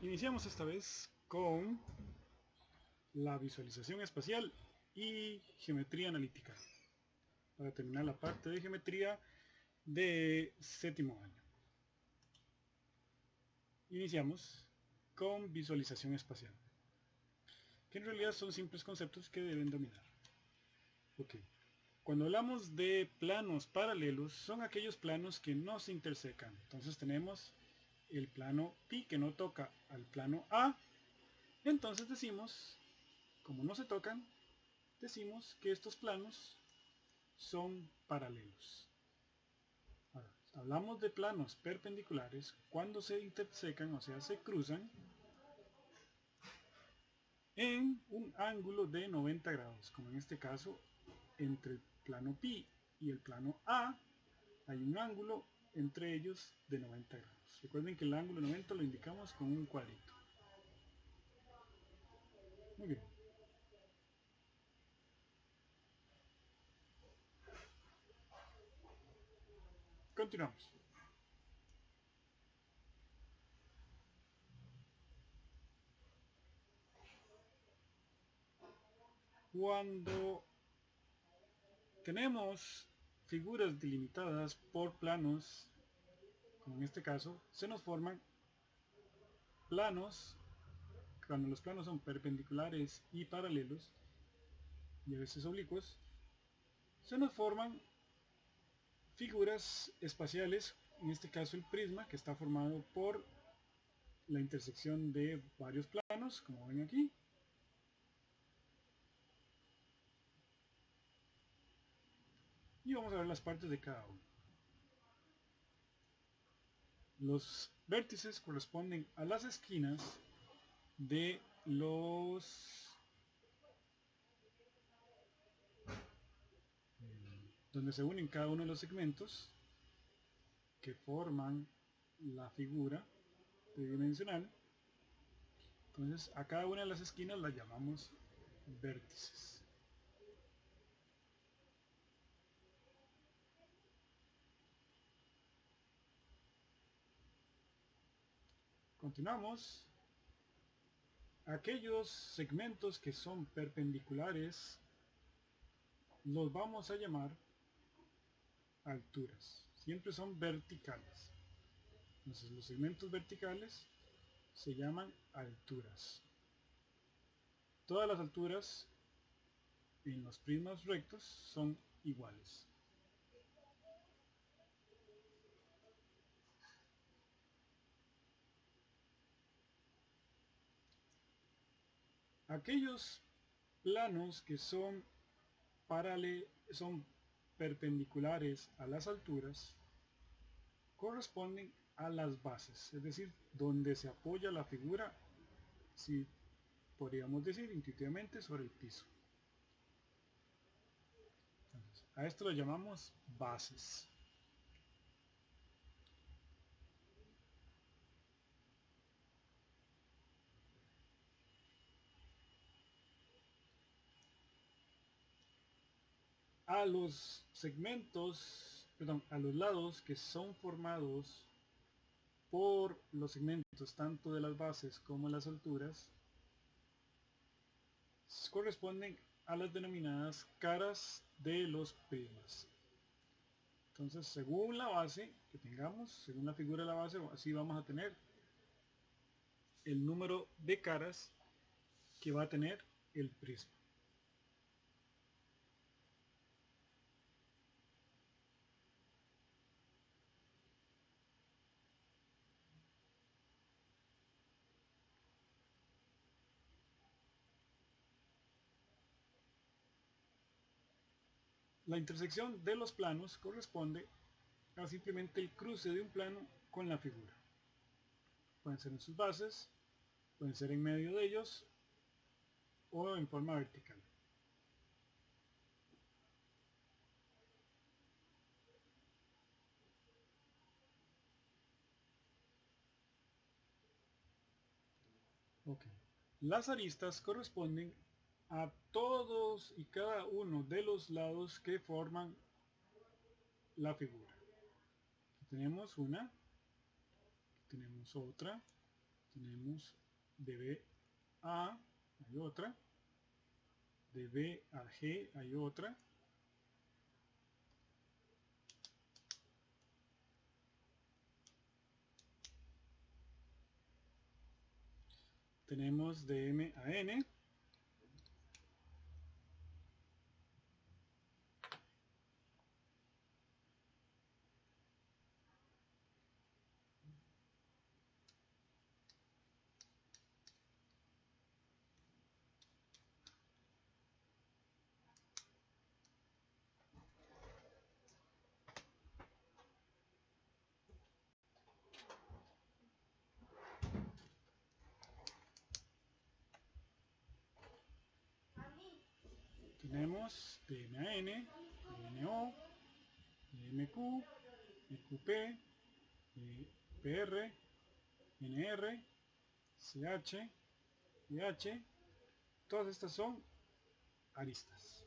Iniciamos esta vez con la visualización espacial y geometría analítica para terminar la parte de geometría de séptimo año. Iniciamos con visualización espacial, que en realidad son simples conceptos que deben dominar. Ok, cuando hablamos de planos paralelos, son aquellos planos que no se intersecan. Entonces tenemos el plano pi que no toca al plano A. Entonces decimos, como no se tocan, decimos que estos planos son paralelos. Ahora, hablamos de planos perpendiculares cuando se intersecan, o sea, se cruzan en un ángulo de 90 grados, como en este caso, entre el plano pi y el plano A hay un ángulo entre ellos de 90 grados. Recuerden que el ángulo 90 lo indicamos con un cuadrito. Muy bien. Continuamos. Cuando tenemos figuras delimitadas por planos, como en este caso, se nos forman planos, cuando los planos son perpendiculares y paralelos, y a veces oblicuos, se nos forman figuras espaciales, en este caso el prisma, que está formado por la intersección de varios planos, como ven aquí. Y vamos a ver las partes de cada uno. Los vértices corresponden a las esquinas de los donde se unen cada uno de los segmentos que forman la figura tridimensional. Entonces a cada una de las esquinas las llamamos vértices. Continuamos. Aquellos segmentos que son perpendiculares los vamos a llamar alturas. Siempre son verticales. Entonces los segmentos verticales se llaman alturas. Todas las alturas en los prismas rectos son iguales. Aquellos planos que son perpendiculares a las alturas corresponden a las bases, es decir, donde se apoya la figura, si podríamos decir intuitivamente, sobre el piso. Entonces, a esto lo llamamos bases. A los segmentos, perdón, a los lados que son formados por los segmentos tanto de las bases como de las alturas corresponden a las denominadas caras de los prismas. Entonces, según la base que tengamos, según la figura de la base, así vamos a tener el número de caras que va a tener el prisma. La intersección de los planos corresponde a simplemente el cruce de un plano con la figura. Pueden ser en sus bases, pueden ser en medio de ellos o en forma vertical. Okay. Las aristas corresponden a todos y cada uno de los lados que forman la figura. Aquí tenemos una, aquí tenemos otra, Tenemos de B a A, hay otra. De B a G hay otra. Tenemos de M a N. Tenemos de M a N, de NO, de MQ, EQP, PR, NR, CH, EH. Todas estas son aristas.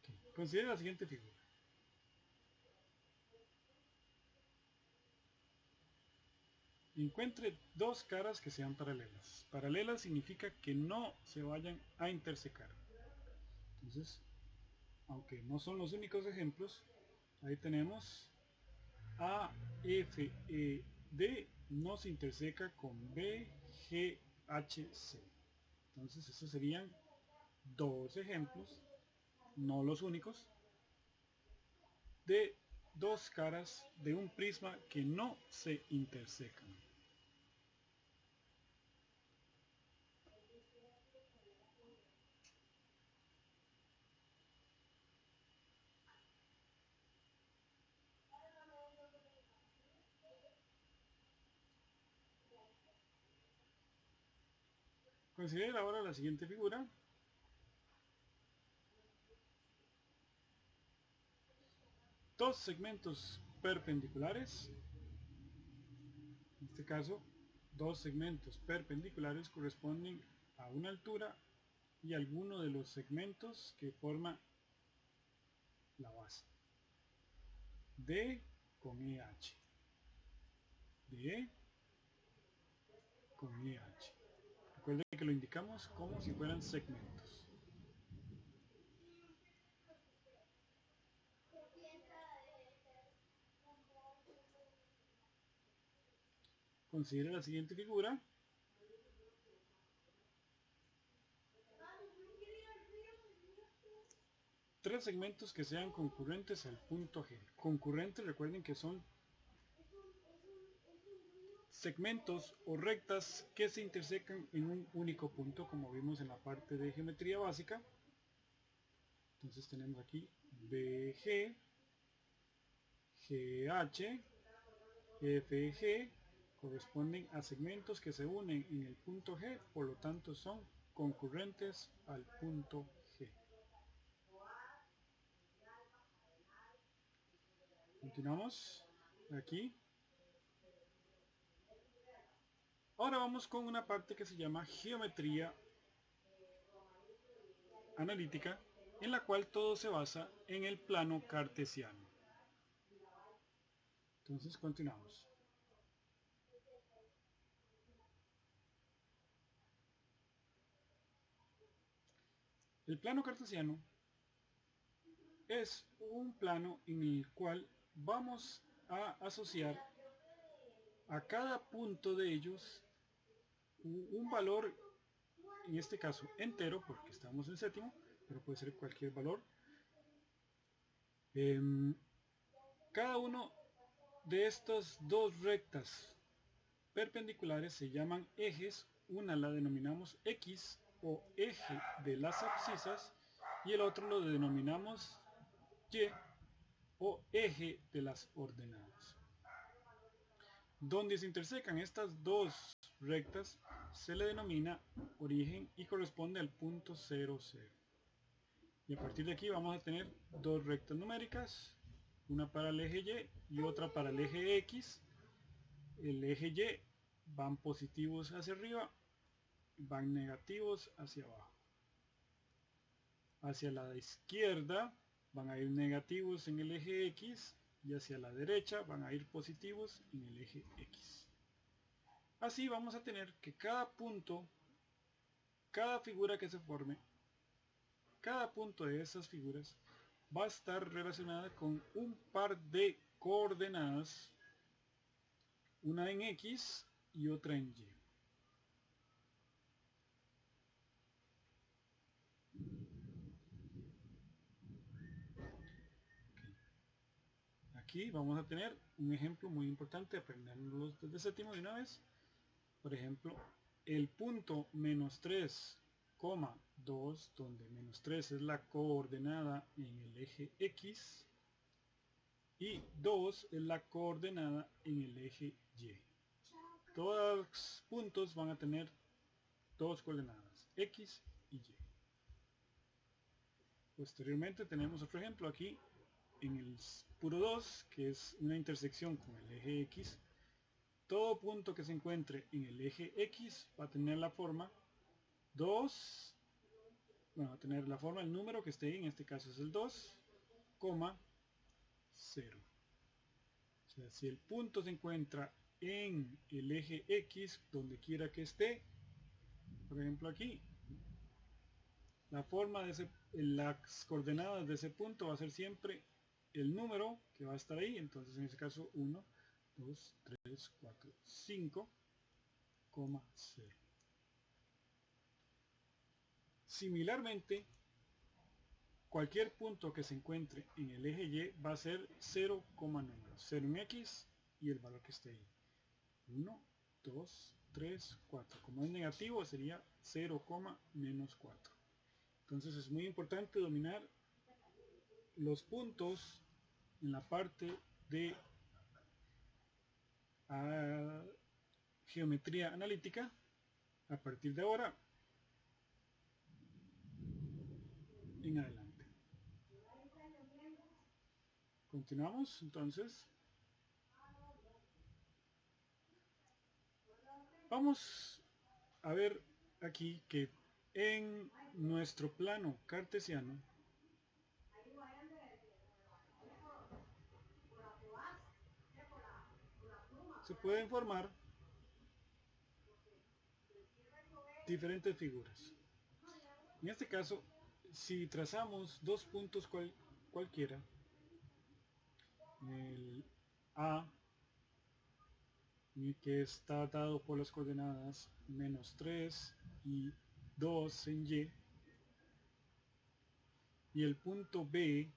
Okay. Considera la siguiente figura. Encuentre dos caras que sean paralelas. Paralelas significa que no se vayan a intersecar. Entonces, aunque no son los únicos ejemplos, ahí tenemos A, F, E, D no se interseca con B, G, H, C. Entonces, estos serían dos ejemplos, no los únicos, de dos caras de un prisma que no se intersecan. Considera ahora la siguiente figura. Dos segmentos perpendiculares. En este caso, dos segmentos perpendiculares corresponden a una altura y alguno de los segmentos que forma la base. D con EH. DE con EH. Recuerden que lo indicamos como si fueran segmentos. Considera la siguiente figura. Tres segmentos que sean concurrentes al punto G. Concurrentes, recuerden que son segmentos o rectas que se intersecan en un único punto, como vimos en la parte de geometría básica. Entonces tenemos aquí BG, GH, FG, corresponden a segmentos que se unen en el punto G, por lo tanto son concurrentes al punto G. Continuamos aquí. Ahora vamos con una parte que se llama geometría analítica, en la cual todo se basa en el plano cartesiano. Entonces continuamos. El plano cartesiano es un plano en el cual vamos a asociar a cada punto de ellos un valor, en este caso entero, porque estamos en séptimo, pero puede ser cualquier valor. Cada uno de estas dos rectas perpendiculares se llaman ejes. Una la denominamos X o eje de las abscisas y el otro lo denominamos Y o eje de las ordenadas. Donde se intersecan estas dos rectas se le denomina origen y corresponde al punto 0, 0. Y a partir de aquí vamos a tener dos rectas numéricas, una para el eje Y y otra para el eje X. El eje Y van positivos hacia arriba, van negativos hacia abajo. Hacia la izquierda van a ir negativos en el eje X y hacia la derecha van a ir positivos en el eje X. Así vamos a tener que cada punto, cada figura que se forme, cada punto de esas figuras va a estar relacionada con un par de coordenadas, una en X y otra en Y. Aquí vamos a tener un ejemplo muy importante, aprenderlo desde séptimo de una vez. Por ejemplo, el punto menos 3,2, donde menos 3 es la coordenada en el eje X y 2 es la coordenada en el eje Y. Todos los puntos van a tener dos coordenadas, X y Y. Posteriormente tenemos otro ejemplo aquí en el puro 2, que es una intersección con el eje X. Todo punto que se encuentre en el eje X va a tener la forma 2, bueno, va a tener la forma, el número que esté ahí, en este caso es el 2, 0. O sea, si el punto se encuentra en el eje X, donde quiera que esté, por ejemplo aquí, la forma de las coordenadas de ese punto va a ser siempre el número que va a estar ahí. Entonces en este caso 1, 2, 3, 4, 5, 0. Similarmente, cualquier punto que se encuentre en el eje Y va a ser 0, número, 0 en X y el valor que esté ahí. 1, 2, 3, 4. Como es negativo sería 0, menos 4. Entonces es muy importante dominar los puntos en la parte de geometría analítica a partir de ahora en adelante. Continuamos entonces. Vamos a ver aquí que en nuestro plano cartesiano se pueden formar diferentes figuras. En este caso, si trazamos dos puntos cualquiera, el A, que está dado por las coordenadas menos 3 y 2 en y el punto B,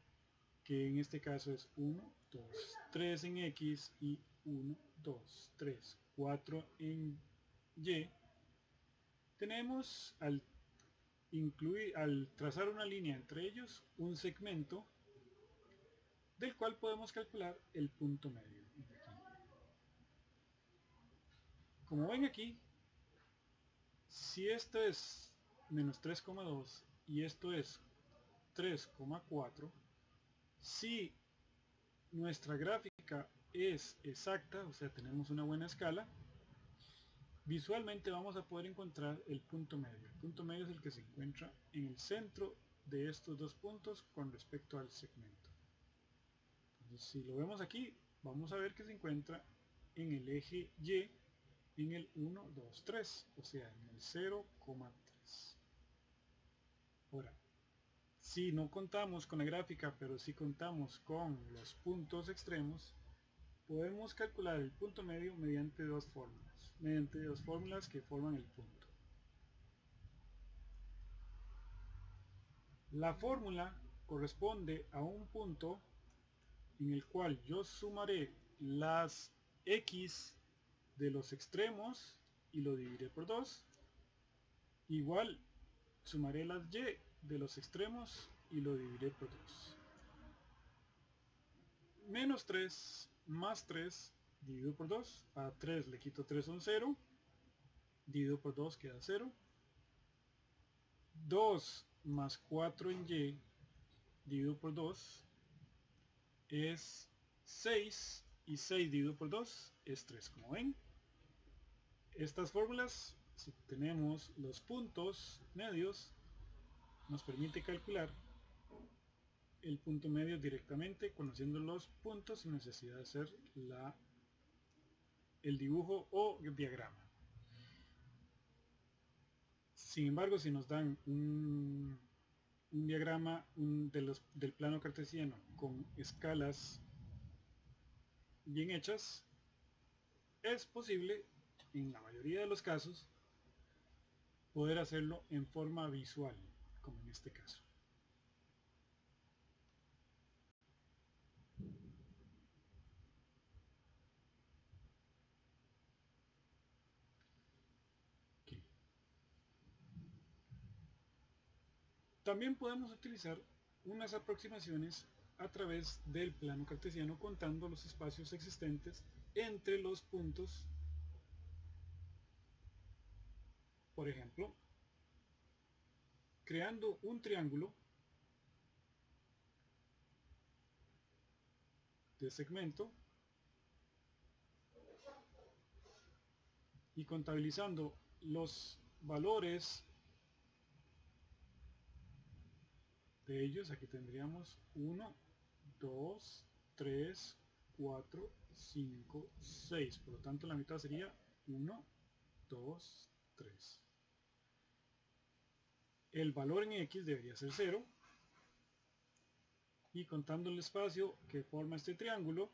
que en este caso es 1, 2, 3 en X y 1, 2, 3, 4 en Y, tenemos al trazar una línea entre ellos un segmento del cual podemos calcular el punto medio. Como ven aquí, si esto es menos 3,2 y esto es 3,4, si nuestra gráfica es exacta, o sea, tenemos una buena escala, visualmente vamos a poder encontrar el punto medio. El punto medio es el que se encuentra en el centro de estos dos puntos con respecto al segmento. Entonces, si lo vemos aquí, vamos a ver que se encuentra en el eje Y, en el 1, 2, 3, o sea, en el 0,3. Ahora, si no contamos con la gráfica, pero si contamos con los puntos extremos, podemos calcular el punto medio mediante dos fórmulas que forman el punto. La fórmula corresponde a un punto en el cual yo sumaré las x de los extremos y lo dividiré por 2. Igual sumaré las y de los extremos y lo dividiré por 2. Menos 3 más 3 dividido por 2. A 3 le quito 3 son 0. Dividido por 2 queda 0. 2 más 4 en y dividido por 2 es 6. Y 6 dividido por 2 es 3. Como ven, estas fórmulas, si tenemos los puntos medios, nos permite calcular el punto medio directamente conociendo los puntos sin necesidad de hacer el dibujo o el diagrama. Sin embargo, si nos dan un diagrama del plano cartesiano con escalas bien hechas, es posible, en la mayoría de los casos, poder hacerlo en forma visual, como en este caso. Aquí. También podemos utilizar unas aproximaciones a través del plano cartesiano contando los espacios existentes entre los puntos. Por ejemplo, creando un triángulo de segmento y contabilizando los valores de ellos. Aquí tendríamos 1, 2, 3, 4, 5, 6. Por lo tanto, la mitad sería 1, 2, 3. El valor en X debería ser 0. Y contando el espacio que forma este triángulo,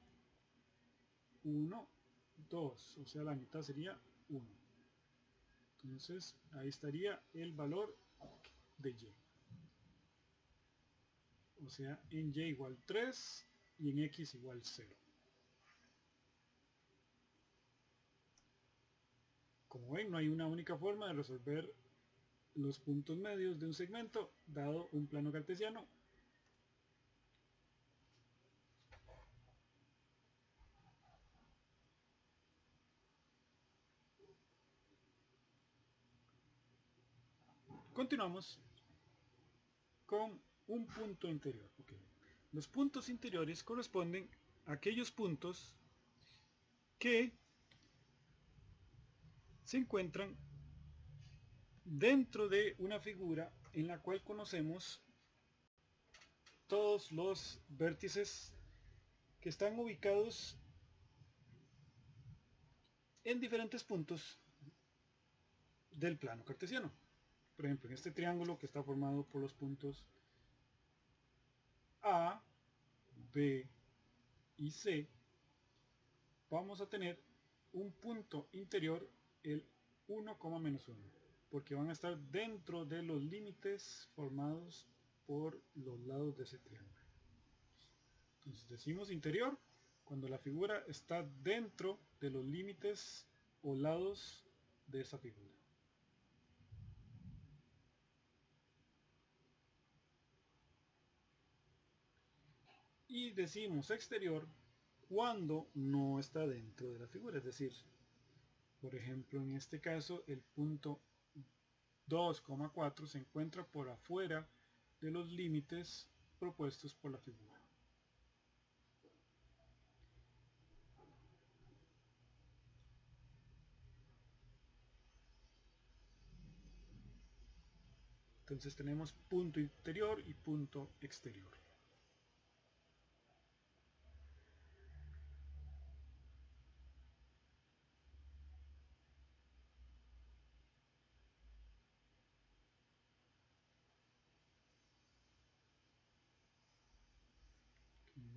1, 2. O sea, la mitad sería 1. Entonces, ahí estaría el valor de Y. O sea, en Y igual 3 y en X igual 0. Como ven, no hay una única forma de resolver los puntos medios de un segmento dado un plano cartesiano. Continuamos con un punto interior. Okay. Los puntos interiores corresponden a aquellos puntos que se encuentran dentro de una figura en la cual conocemos todos los vértices que están ubicados en diferentes puntos del plano cartesiano. Por ejemplo, en este triángulo que está formado por los puntos A, B y C, vamos a tener un punto interior, el 1, menos 1, porque van a estar dentro de los límites formados por los lados de ese triángulo. Entonces decimos interior cuando la figura está dentro de los límites o lados de esa figura. Y decimos exterior cuando no está dentro de la figura, es decir, por ejemplo, en este caso el punto 2,4 se encuentra por afuera de los límites propuestos por la figura. Entonces tenemos punto interior y punto exterior.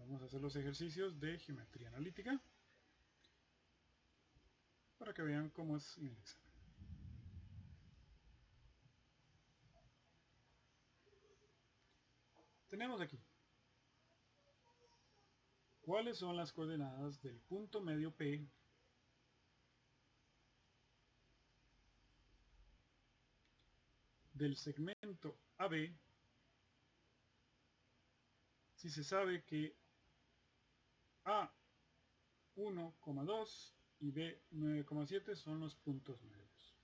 Vamos a hacer los ejercicios de geometría analítica para que vean cómo es en el examen. Tenemos aquí cuáles son las coordenadas del punto medio P del segmento AB si se sabe que A 1,2 y B 9,7 son los puntos medios.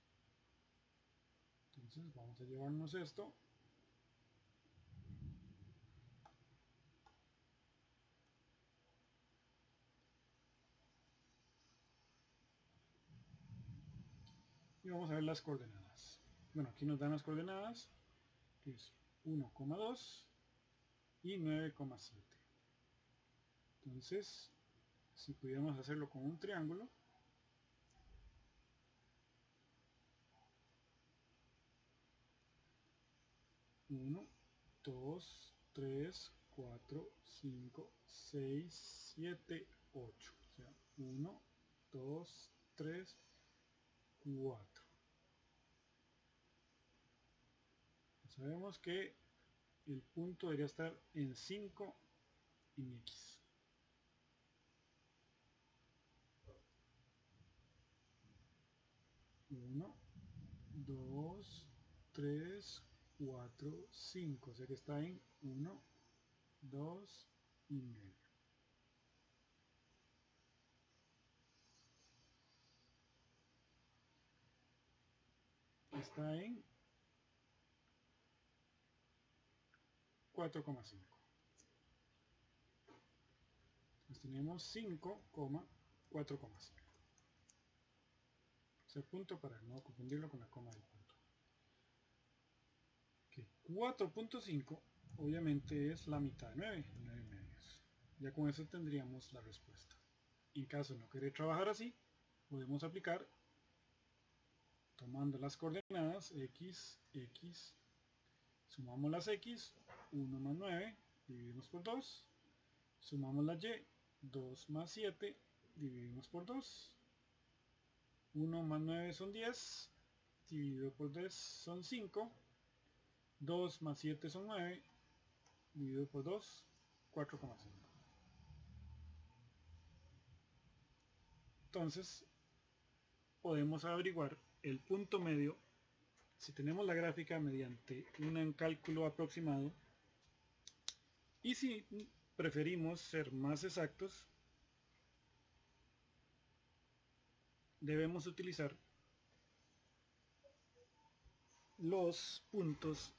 Entonces vamos a llevarnos esto y vamos a ver las coordenadas. Bueno, aquí nos dan las coordenadas, que es 1,2 y 9,7. Entonces, si pudiéramos hacerlo con un triángulo, uno, 2, 3, 4, 5, 6, 7, 8. O sea, 1, 2, 3, 4. Sabemos que el punto debería estar en 5 en X. 1, 2, 3, 4, 5. O sea que está en 1, 2 y medio. Está en 4,5. Entonces tenemos 5,4,5. Es el punto para no confundirlo con la coma del punto. Okay. 4,5 obviamente es la mitad de 9, 9 medios. Ya con eso tendríamos la respuesta. En caso de no querer trabajar así, podemos aplicar tomando las coordenadas x, x, sumamos las x, 1 más 9, dividimos por 2, sumamos la y, 2 más 7, dividimos por 2, 1 más 9 son 10, dividido por 10 son 5, 2 más 7 son 9, dividido por 2, 4,5. Entonces, podemos averiguar el punto medio si tenemos la gráfica mediante un cálculo aproximado, y si preferimos ser más exactos, debemos utilizar los puntos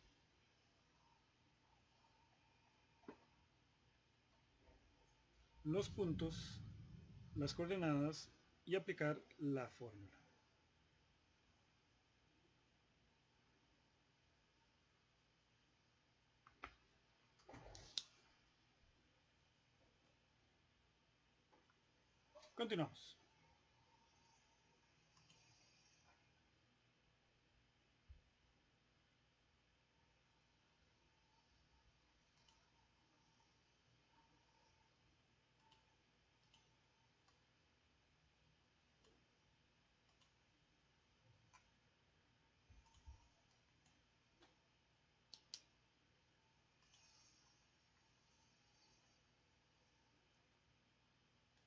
las coordenadas y aplicar la fórmula. Continuamos.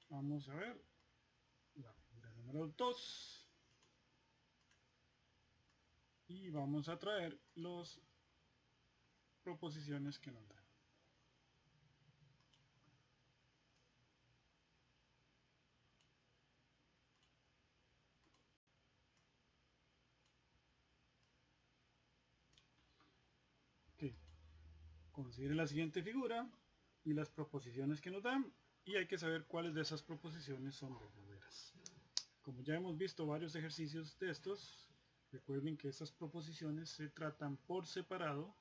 Vamos a ver la figura número 2 y vamos a traer las proposiciones que nos dan. Okay. Considere la siguiente figura y las proposiciones que nos dan, y hay que saber cuáles de esas proposiciones son verdaderas. Como ya hemos visto varios ejercicios de estos, recuerden que estas proposiciones se tratan por separado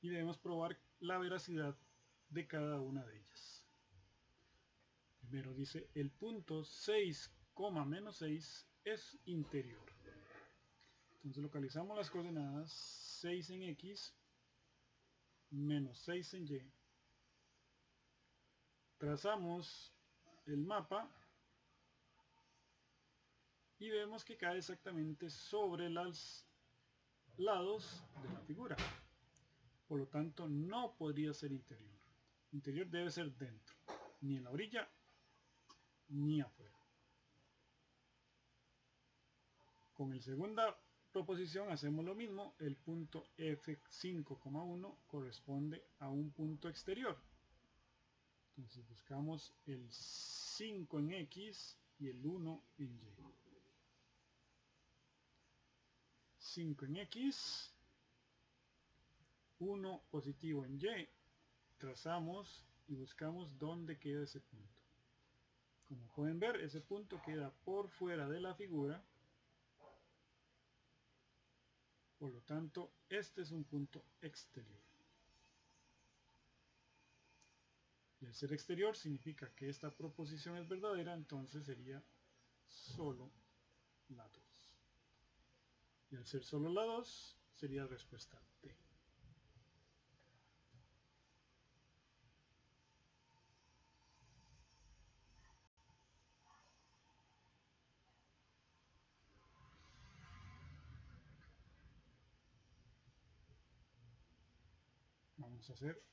y debemos probar la veracidad de cada una de ellas. Primero dice, el punto 6, menos 6 es interior. Entonces localizamos las coordenadas 6 en X, menos 6 en Y. Trazamos el mapa y vemos que cae exactamente sobre los lados de la figura. Por lo tanto, no podría ser interior. Interior debe ser dentro, ni en la orilla ni afuera. Con la segunda proposición hacemos lo mismo. El punto F5,1 corresponde a un punto exterior. Entonces buscamos el 5 en X y el 1 en Y. 5 en X, 1 positivo en Y. Trazamos y buscamos dónde queda ese punto. Como pueden ver, ese punto queda por fuera de la figura. Por lo tanto, este es un punto exterior. Y al ser exterior significa que esta proposición es verdadera, entonces sería solo la 2. Y al ser solo la 2, sería respuesta D. Vamos a hacer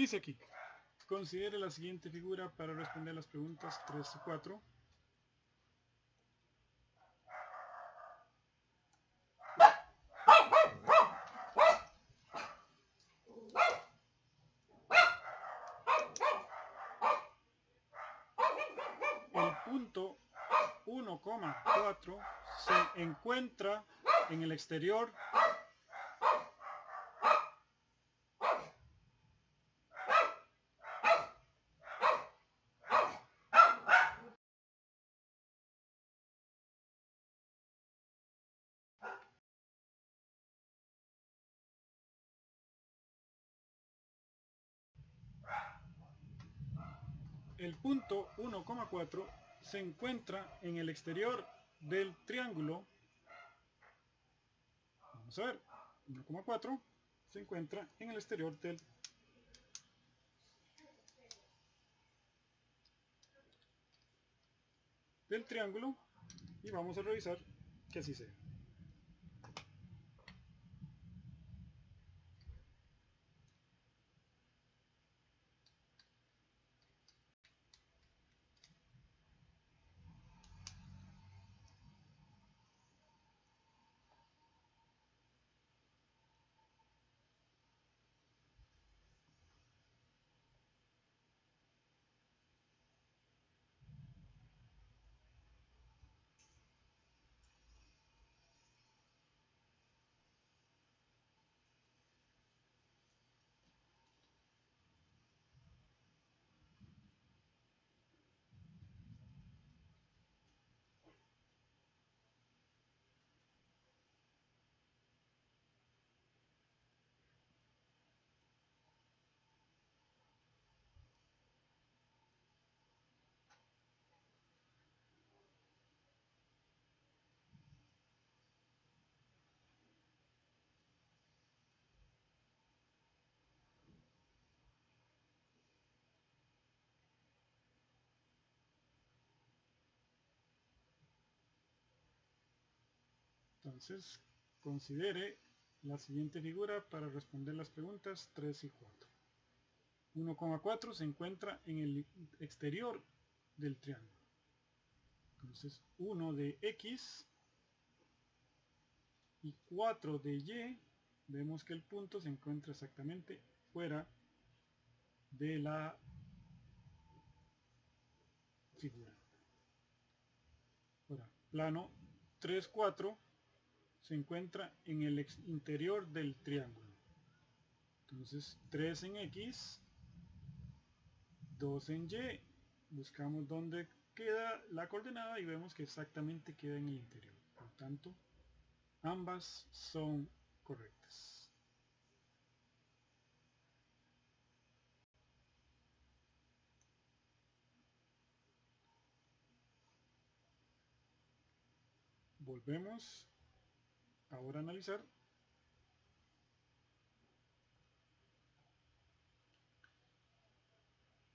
dice aquí, considere la siguiente figura para responder las preguntas 3 y 4. El punto 1,4 se encuentra en el exterior el punto 1,4 se encuentra en el exterior del triángulo. Vamos a ver, 1,4 se encuentra en el exterior del triángulo y vamos a revisar que así sea. Entonces, considere la siguiente figura para responder las preguntas 3 y 4. 1,4 se encuentra en el exterior del triángulo. Entonces, 1 de X y 4 de Y, vemos que el punto se encuentra exactamente fuera de la figura. Ahora, plano 3, 4 se encuentra en el interior del triángulo. Entonces 3 en X, 2 en Y. Buscamos dónde queda la coordenada y vemos que exactamente queda en el interior. Por tanto, ambas son correctas. Volvemos ahora a analizar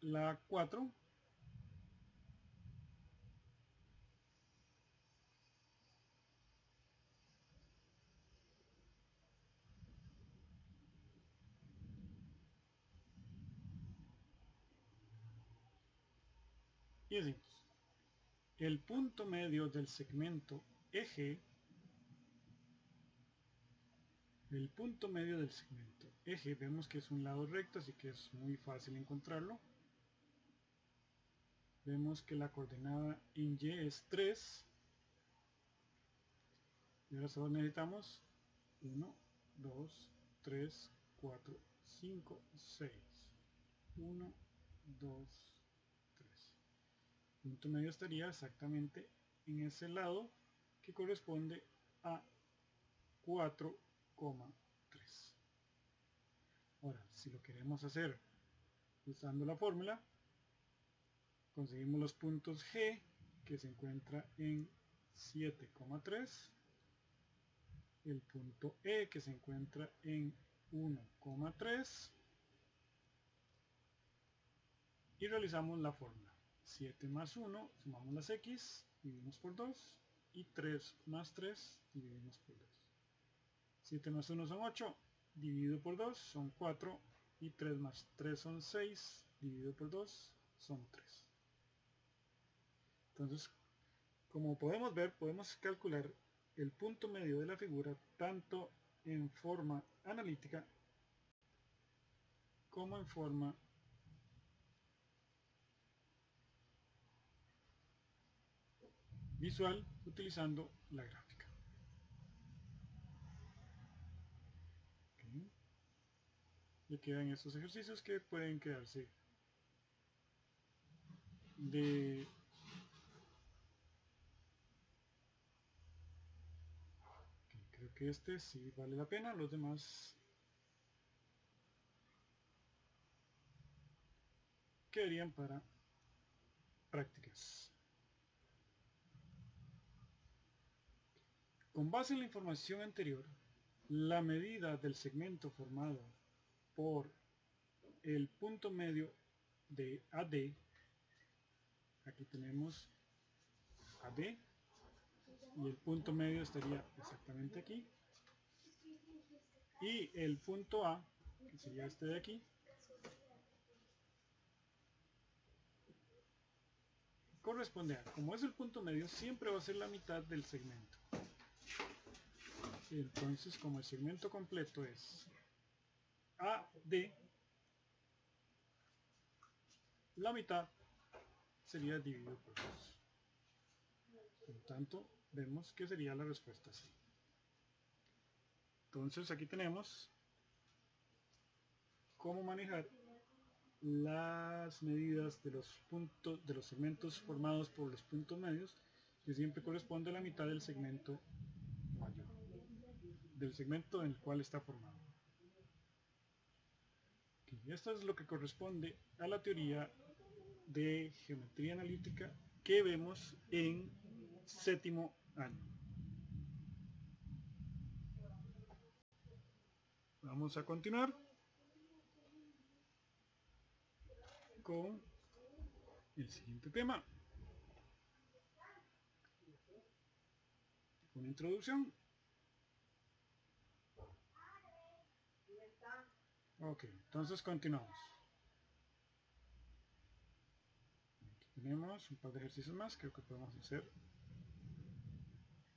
la 4. Y decimos, el punto medio del segmento eje, vemos que es un lado recto, así que es muy fácil encontrarlo. vemos que la coordenada en Y es 3, y ahora solo necesitamos 1, 2, 3, 4, 5, 6. 1, 2, 3. El punto medio estaría exactamente en ese lado que corresponde a 4,3. Ahora, si lo queremos hacer usando la fórmula, conseguimos los puntos G, que se encuentra en 7,3, el punto E, que se encuentra en 1,3, y realizamos la fórmula. 7 más 1, sumamos las x, dividimos por 2, y 3 más 3, dividimos por 2. 7 más 1 son 8, dividido por 2 son 4, y 3 más 3 son 6, dividido por 2 son 3. Entonces, como podemos ver, podemos calcular el punto medio de la figura tanto en forma analítica como en forma visual utilizando la gráfica. Okay. Y quedan estos ejercicios que pueden quedarse de creo que este sí vale la pena, los demás quedarían para prácticas. Con base en la información anterior, la medida del segmento formado por el punto medio de AD, aquí tenemos AD, y el punto medio estaría exactamente aquí, y el punto A, que sería este de aquí, corresponde a, como es el punto medio, siempre va a ser la mitad del segmento. Entonces, como el segmento completo es AD, la mitad sería dividido por 2. Por lo tanto, vemos que sería la respuesta C. Entonces, aquí tenemos cómo manejar las medidas de los puntos, de los segmentos formados por los puntos medios, que siempre corresponde a la mitad del segmento mayor, del segmento en el cual está formado. Y esto es lo que corresponde a la teoría de geometría analítica que vemos en séptimo año. Vamos a continuar con el siguiente tema. Una introducción. Ok, entonces continuamos. Aquí tenemos un par de ejercicios más, creo que podemos hacer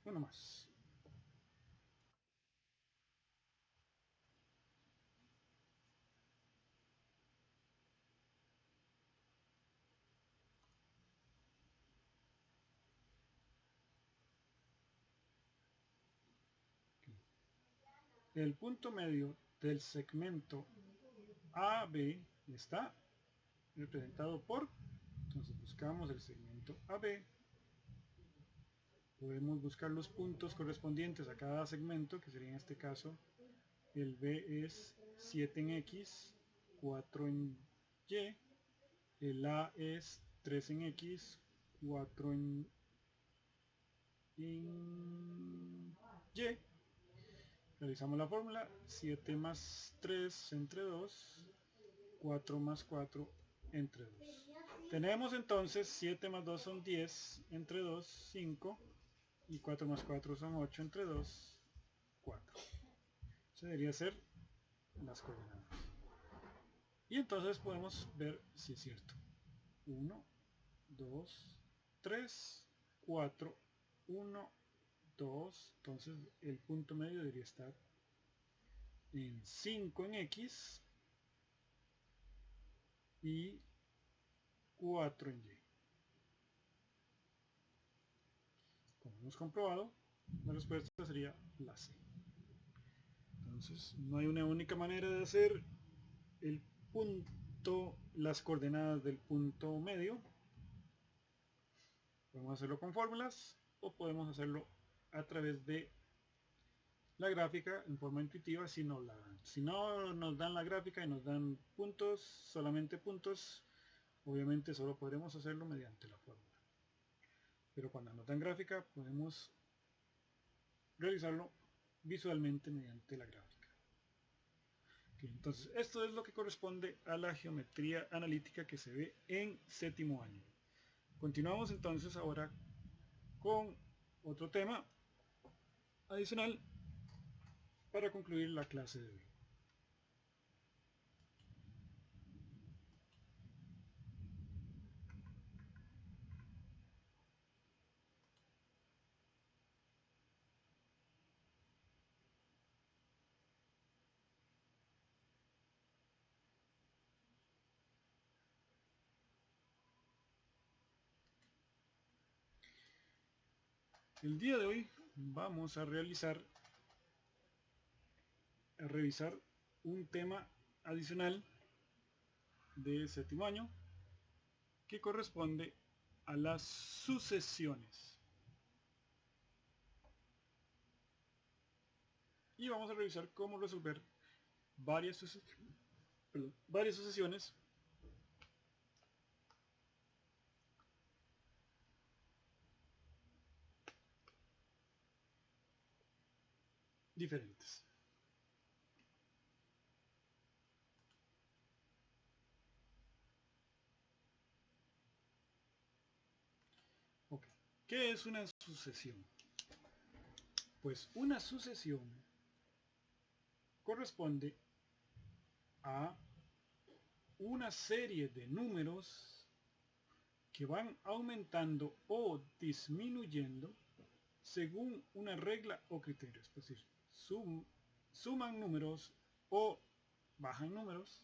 uno más. El punto medio del segmento AB está representado por, entonces buscamos el segmento AB, podemos buscar los puntos correspondientes a cada segmento, que sería en este caso, el B es 7 en X, 4 en Y, el A es 3 en X, 4 en Y. Realizamos la fórmula, 7 más 3 entre 2, 4 más 4 entre 2. Tenemos entonces 7 más 2 son 10 entre 2, 5, y 4 más 4 son 8 entre 2, 4. Eso debería ser las coordenadas. Y entonces podemos ver si es cierto. 1, 2, 3, 4, 1, 2. Entonces el punto medio debería estar en 5 en X y 4 en Y. hemos comprobado, la respuesta sería la C. Entonces, no hay una única manera de hacer el punto, las coordenadas del punto medio. Podemos hacerlo con fórmulas o podemos hacerlo a través de la gráfica en forma intuitiva. Si no nos dan la gráfica y nos dan puntos, solamente puntos, obviamente solo podremos hacerlo mediante la fórmula. Pero cuando nos dan gráfica podemos realizarlo visualmente mediante la gráfica. Okay, entonces esto es lo que corresponde a la geometría analítica que se ve en séptimo año. Continuamos entonces ahora con otro tema adicional para concluir la clase de hoy. El día de hoy vamos a revisar un tema adicional de séptimo año que corresponde a las sucesiones. Y vamos a revisar cómo resolver varias sucesiones diferentes. Okay. ¿Qué es una sucesión? Pues una sucesión corresponde a una serie de números que van aumentando o disminuyendo según una regla o criterio. Es decir, suman números o bajan números.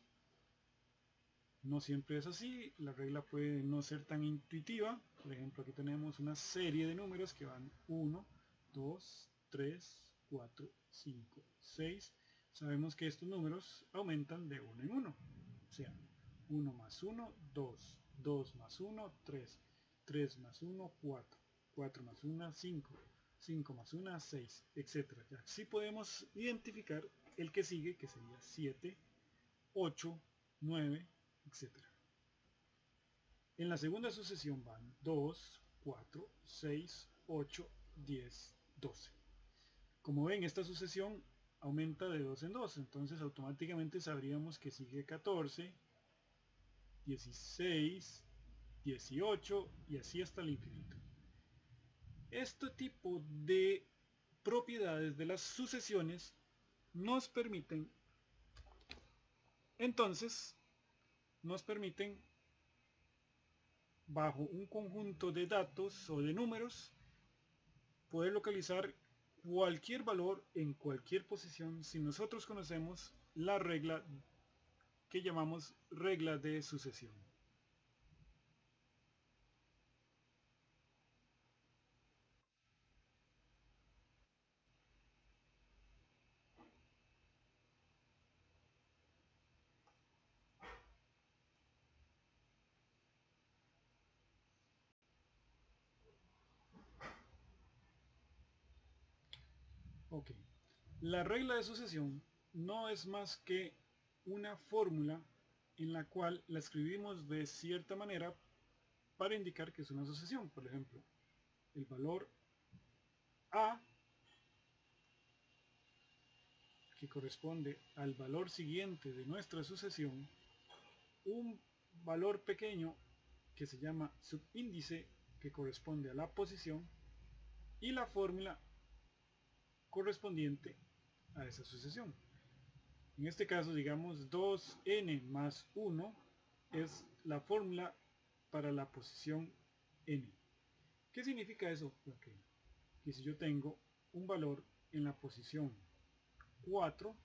No siempre es así, la regla puede no ser tan intuitiva. Por ejemplo, aquí tenemos una serie de números que van 1, 2, 3, 4, 5, 6. Sabemos que estos números aumentan de 1 en 1. O sea, 1 más 1, 2, 2 más 1, 3, 3 más 1, 4, 4 más 1, 5, 5 más 1, 6, etc. Así podemos identificar el que sigue, que sería 7, 8, 9, etc. En la segunda sucesión van 2, 4, 6, 8, 10, 12. Como ven, esta sucesión aumenta de 2 en 2, entonces automáticamente sabríamos que sigue 14, 16, 18 y así hasta el infinito. Este tipo de propiedades de las sucesiones nos permiten, entonces, bajo un conjunto de datos o de números, poder localizar cualquier valor en cualquier posición si nosotros conocemos la regla que llamamos regla de sucesión. Ok, la regla de sucesión no es más que una fórmula en la cual la escribimos de cierta manera para indicar que es una sucesión. Por ejemplo, el valor A, que corresponde al valor siguiente de nuestra sucesión, un valor pequeño que se llama subíndice, que corresponde a la posición, y la fórmula correspondiente a esa sucesión. En este caso, digamos 2n más 1 es la fórmula para la posición n. ¿Qué significa eso? Okay. Que si yo tengo un valor en la posición 4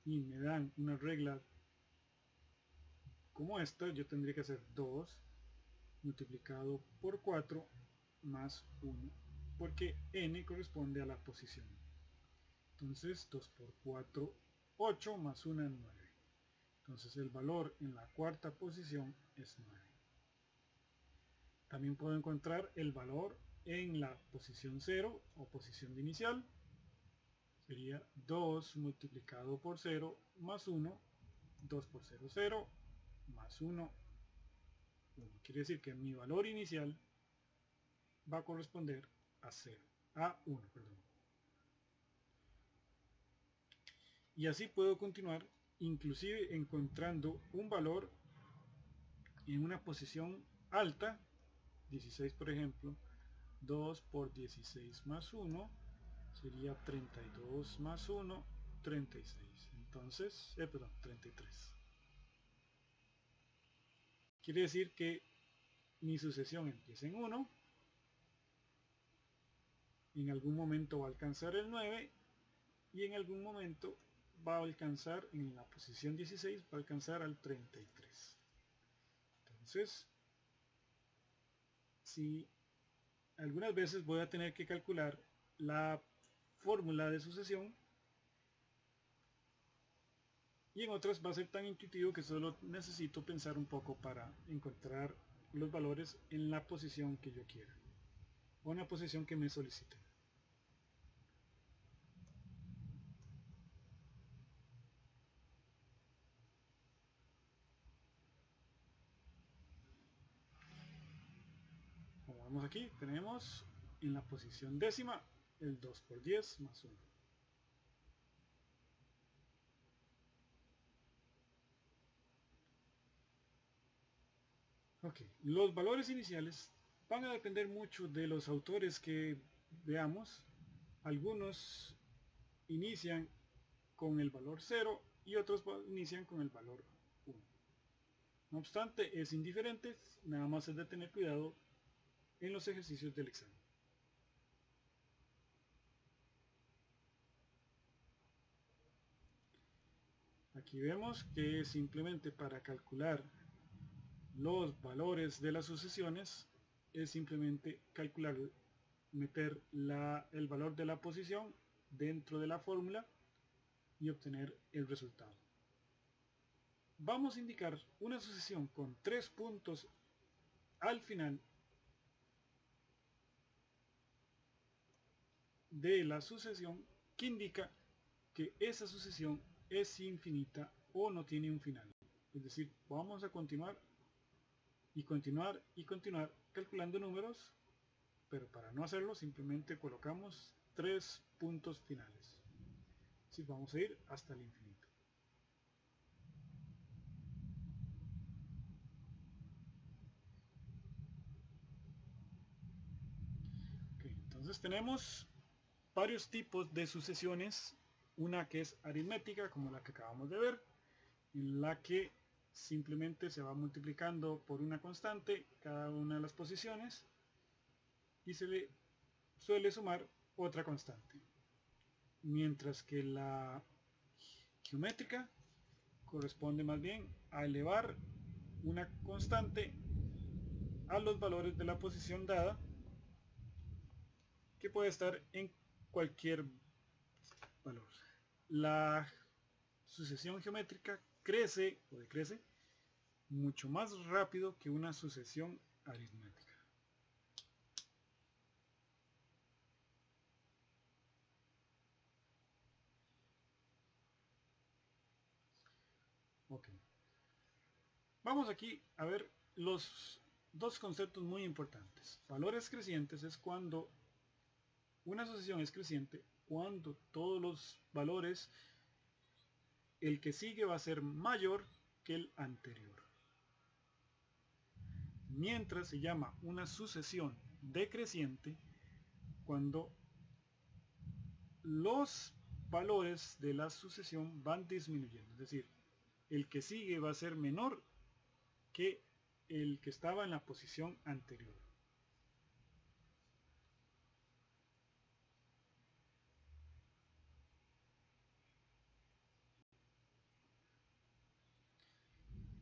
y me dan una regla como esta, yo tendría que hacer 2 multiplicado por 4 más 1 porque n corresponde a la posición. Entonces 2 por 4, 8 más 1, 9. Entonces el valor en la cuarta posición es 9. También puedo encontrar el valor en la posición 0 o posición de inicial. Sería 2 multiplicado por 0 más 1, 2 por 0, 0, más 1, 1. Quiere decir que mi valor inicial va a corresponder a 0, a 1, perdón. Y así puedo continuar, inclusive encontrando un valor en una posición alta, 16 por ejemplo, 2 por 16 más 1 sería 32 más 1, 36. Entonces, perdón, 33. Quiere decir que mi sucesión empieza en 1, en algún momento va a alcanzar el 9 y en algún momento va a alcanzar, en la posición 16, va a alcanzar al 33. Entonces, si algunas veces voy a tener que calcular la fórmula de sucesión y en otras va a ser tan intuitivo que solo necesito pensar un poco para encontrar los valores en la posición que yo quiera o en la posición que me solicite. Como vemos aquí, tenemos en la posición décima el 2 por 10 más 1. Ok, los valores iniciales van a depender mucho de los autores que veamos. Algunos inician con el valor 0 y otros inician con el valor 1. No obstante, es indiferente, nada más es de tener cuidado en los ejercicios del examen. Aquí vemos que simplemente para calcular los valores de las sucesiones es simplemente calcular, meter el valor de la posición dentro de la fórmula y obtener el resultado. Vamos a indicar una sucesión con 3 puntos al final de la sucesión que indica que esa sucesión es infinita o no tiene un final. Es decir, vamos a continuar y continuar y continuar calculando números, pero para no hacerlo simplemente colocamos 3 puntos finales. Así vamos a ir hasta el infinito. Okay, entonces tenemos varios tipos de sucesiones. Una que es aritmética, como la que acabamos de ver, en la que simplemente se va multiplicando por una constante cada una de las posiciones y se le suele sumar otra constante. Mientras que la geométrica corresponde más bien a elevar una constante a los valores de la posición dada, que puede estar en cualquier valor. La sucesión geométrica crece o decrece mucho más rápido que una sucesión aritmética. Ok. Vamos aquí a ver los dos conceptos muy importantes. Valores crecientes es cuando una sucesión es creciente, cuando todos los valores, el que sigue va a ser mayor que el anterior. Mientras se llama una sucesión decreciente cuando los valores de la sucesión van disminuyendo. Es decir, el que sigue va a ser menor que el que estaba en la posición anterior.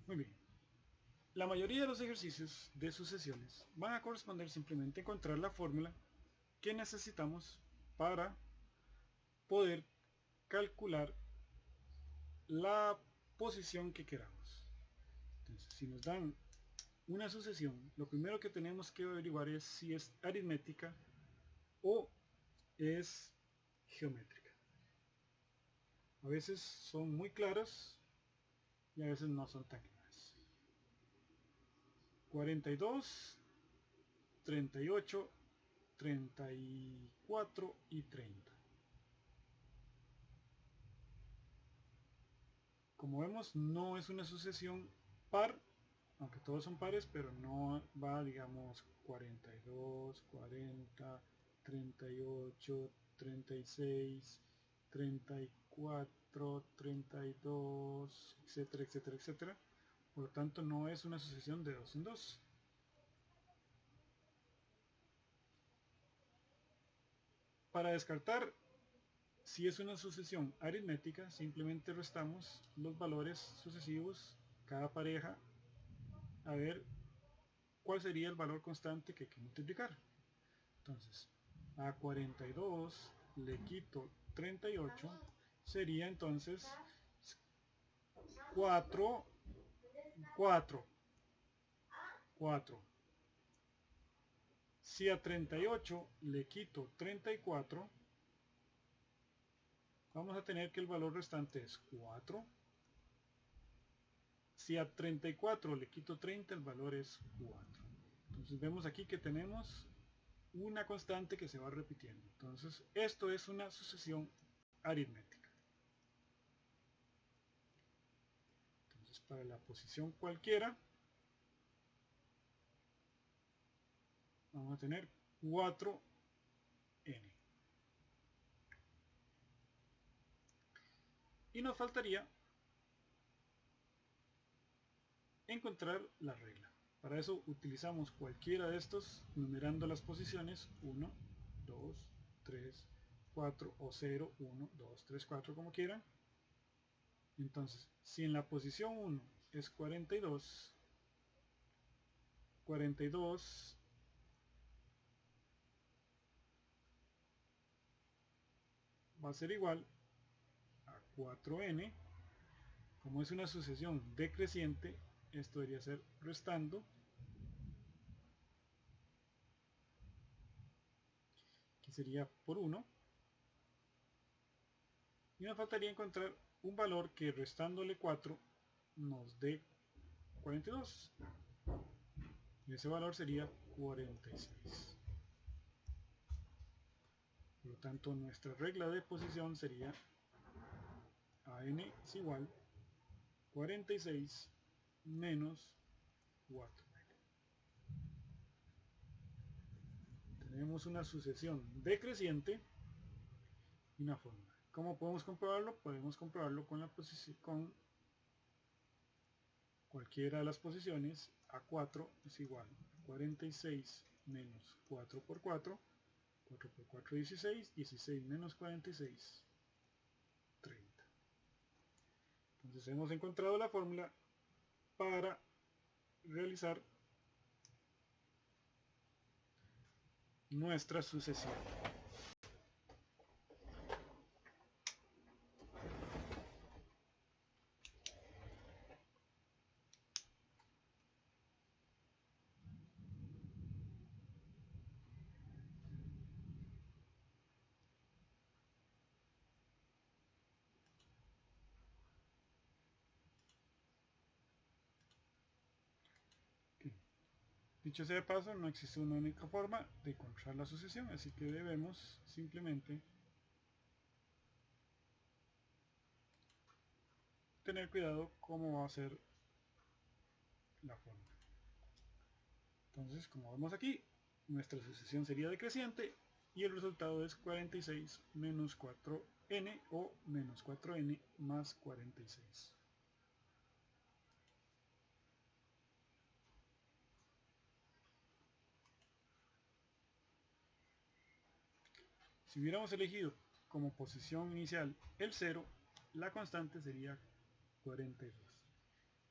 Muy bien. La mayoría de los ejercicios de sucesiones van a corresponder simplemente a encontrar la fórmula que necesitamos para poder calcular la posición que queramos. Entonces, si nos dan una sucesión, lo primero que tenemos que averiguar es si es aritmética o es geométrica. A veces son muy claras y a veces no son tan claras. 42, 38, 34 y 30. Como vemos, no es una sucesión par, aunque todos son pares, pero no va, digamos, 42, 40, 38, 36, 34, 32, etcétera, etcétera, etcétera. Por lo tanto, no es una sucesión de 2 en 2. Para descartar si es una sucesión aritmética, simplemente restamos los valores sucesivos, cada pareja, a ver cuál sería el valor constante que hay que multiplicar. Entonces, a 42 le quito 38, sería entonces 4, 4, 4. Si a 38 le quito 34, vamos a tener que el valor restante es 4. Si a 34 le quito 30, el valor es 4. Entonces vemos aquí que tenemos una constante que se va repitiendo. Entonces esto es una sucesión aritmética. Entonces para la posición cualquiera vamos a tener 4n. Y nos faltaría encontrar la regla. Para eso utilizamos cualquiera de estos numerando las posiciones 1, 2, 3, 4 o 0, 1, 2, 3, 4 como quieran. Entonces, si en la posición 1 es 42, 42 va a ser igual a 4n. Como es una sucesión decreciente, esto debería ser restando, que sería por 1, y nos faltaría encontrar un valor que restándole 4 nos dé 42, y ese valor sería 46. Por lo tanto, nuestra regla de posición sería AN es igual 46 menos 4. Tenemos una sucesión decreciente y una fórmula. ¿Cómo podemos comprobarlo? Podemos comprobarlo con cualquiera de las posiciones. A4 es igual a 46 menos 4 por 4, 4 por 4 16, 16 menos 46, 30. Entonces hemos encontrado la fórmula para realizar nuestra sucesión. Dicho sea de paso, no existe una única forma de encontrar la sucesión, así que debemos simplemente tener cuidado cómo va a ser la forma. Entonces, como vemos aquí, nuestra sucesión sería decreciente y el resultado es 46 menos 4n o menos 4n más 46. Si hubiéramos elegido como posición inicial el 0, la constante sería 42.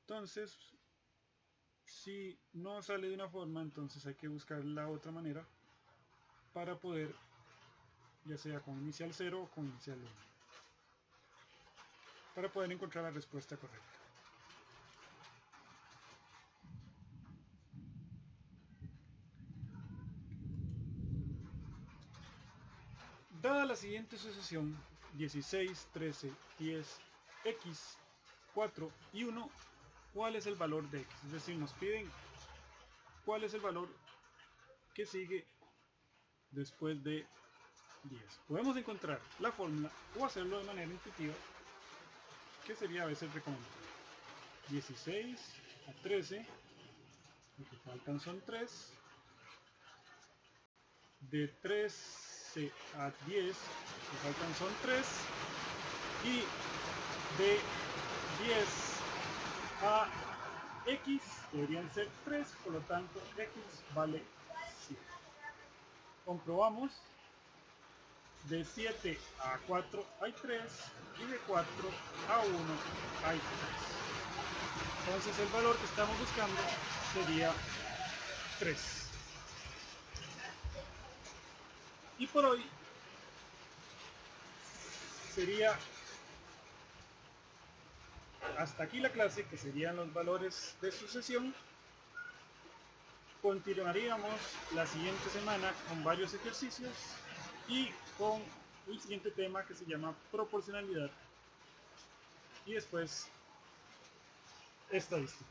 Entonces, si no sale de una forma, entonces hay que buscar la otra manera para poder, ya sea con inicial 0 o con inicial 1, para poder encontrar la respuesta correcta. Dada la siguiente sucesión, 16, 13, 10, x, 4 y 1, ¿cuál es el valor de x? Es decir, nos piden cuál es el valor que sigue después de 10. Podemos encontrar la fórmula o hacerlo de manera intuitiva, que sería a veces recomendable. 16 a 13, lo que faltan son 3. De 13 a 10, lo que faltan son 3. Y de 10 a x deberían ser 3, por lo tanto x vale 7. Comprobamos. De 7 a 4 hay 3 y de 4 a 1 hay 3. Entonces el valor que estamos buscando sería 3. Y por hoy sería hasta aquí la clase, que serían los valores de sucesión. Continuaríamos la siguiente semana con varios ejercicios y con el siguiente tema, que se llama proporcionalidad, y después estadística.